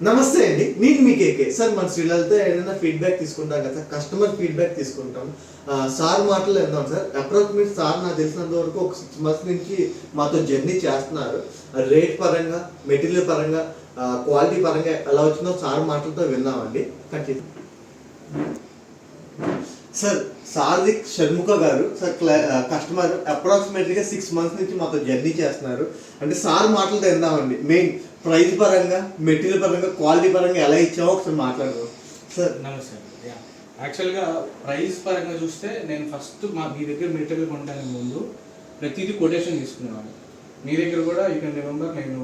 నమస్తే అండి, నేను మీ కేకే సార్. మన శ్రీలలిత ఏదైనా ఫీడ్బ్యాక్ తీసుకుంటాం కదా సార్, కస్టమర్ ఫీడ్బ్యాక్ తీసుకుంటాం. సార్ మాటలు విందాం సార్. అప్రాక్సిమేట్ సార్ నాకు తెలిసినంత వరకు ఒక 6 months నుంచి మాతో జర్నీ చేస్తున్నారు. రేట్ పరంగా, మెటీరియల్ పరంగా, క్వాలిటీ పరంగా ఎలా వచ్చిందో సార్ మాటలతో విన్నామండి. ఖచ్చితంగా సార్, సార్ది షణ్ముఖ గారు సార్. కస్టమర్ అప్రాక్సిమేట్లీగా 6 months నుంచి మాతో జర్నీ చేస్తున్నారు. అంటే సార్ మాటలతో విందామండి. మెయిన్ ప్రైస్ పరంగా, మెటీరియల్ పరంగా, క్వాలిటీ పరంగా ఎలా ఇచ్చామో ఒకసారి మాట్లాడదాం సార్. నమస్తే. యాక్చువల్గా ప్రైస్ పరంగా చూస్తే నేను ఫస్ట్ మీ దగ్గర మెటీరియల్ కొనడానికి ముందు ప్రతిదీ కొటేషన్ తీసుకునేవాడు. మీ దగ్గర కూడా యూ కెన్ రిమెంబర్, నేను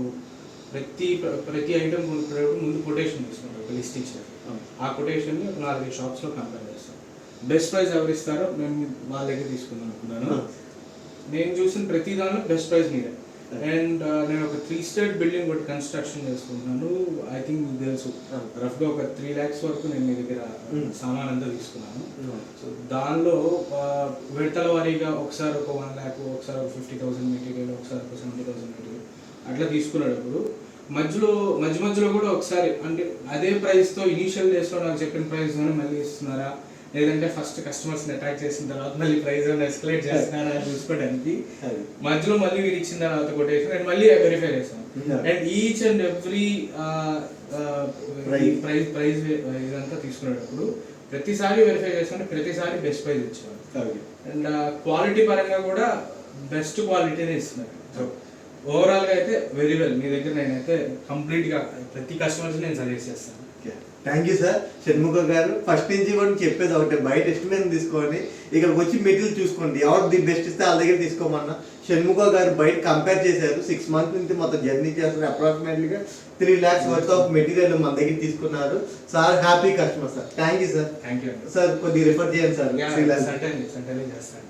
ప్రతి ఐటమ్ కొనుక్కునేటప్పుడు ముందు కొటేషన్ తీసుకున్నాను, ఒక లిస్ట్ ఇచ్చారు. ఆ కొటేషన్ని ఒక 4-5 షాప్స్లో కంపేర్ చేస్తాను. బెస్ట్ ప్రైస్ ఎవరు ఇస్తారో నేను వాళ్ళ దగ్గర తీసుకుందాం అనుకున్నాను. నేను చూసిన ప్రతి దానిలో బెస్ట్ ప్రైస్ మీరే. అండ్ నేను ఒక 3-star బిల్డింగ్ ఒకటి కన్స్ట్రక్షన్ చేసుకుంటున్నాను. ఐ థింక్ మీకు తెలుసు, రఫ్గా ఒక 3 lakhs వరకు నేను మీ దగ్గర సామాన్ అంతా తీసుకున్నాను. సో దానిలో విడతల వారీగా ఒకసారి ఒక 1 lakh, ఒకసారి ఒక 50,000 మెటీరియల్, ఒకసారి ఒక 70,000 మెటీరియల్ అట్లా తీసుకునేటప్పుడు మధ్యలో కూడా ఒకసారి అంటే అదే ప్రైస్తో ఇనీషియల్ డేస్లో నాకు చెప్పిన ప్రైస్తోనే మళ్ళీ ఇస్తున్నారా, లేదంటే ఫస్ట్ కస్టమర్స్ని అట్రాక్ట్ చేసిన తర్వాత మళ్ళీ ప్రైస్ ఏమైనా ఎస్కలేట్ చేస్తున్నారా అని చూసుకోవడానికి మధ్యలో మళ్ళీ మీరు ఇచ్చిన తర్వాత కొటేషన్ అండ్ మళ్ళీ వెరిఫై చేస్తాను. And each and every price ఇదంతా తీసుకునేటప్పుడు ప్రతిసారి వెరిఫై చేసుకుంటే ప్రతిసారి బెస్ట్ ప్రైస్ ఇచ్చేవారు. అండ్ క్వాలిటీ పరంగా కూడా బెస్ట్ క్వాలిటీనే ఇస్తున్నారు. సో ఓవరాల్గా అయితే వెరీ వెల్. మీ దగ్గర నేనైతే కంప్లీట్గా ప్రతి కస్టమర్స్ నేను సజెస్ట్ చేస్తాను. Thank you sir. షణ్ముఖ గారు ఫస్ట్ నుంచి కూడా చెప్పేది ఒకటే, బయట ఎస్టిమేషన్ తీసుకోండి, ఇక్కడికి వచ్చి మెటీరియల్ చూసుకోండి, ఎవరు ది బెస్ట్ ఇస్తే వాళ్ళ దగ్గర తీసుకోమన్నా. షణ్ముఖ గారు బయట కంపేర్ చేశారు. 6 months నుంచి మొత్తం జర్నీ చేస్తారు. అప్రాక్సిమేట్లీగా 3 lakhs వర్త్ ఆఫ్ మెటీరియల్ మన దగ్గర తీసుకున్నారు. Sir happy customer sir. Thank you sir. Thank you sir. కొద్దిగా రిఫర్ చేయండి సార్. చేస్తాను.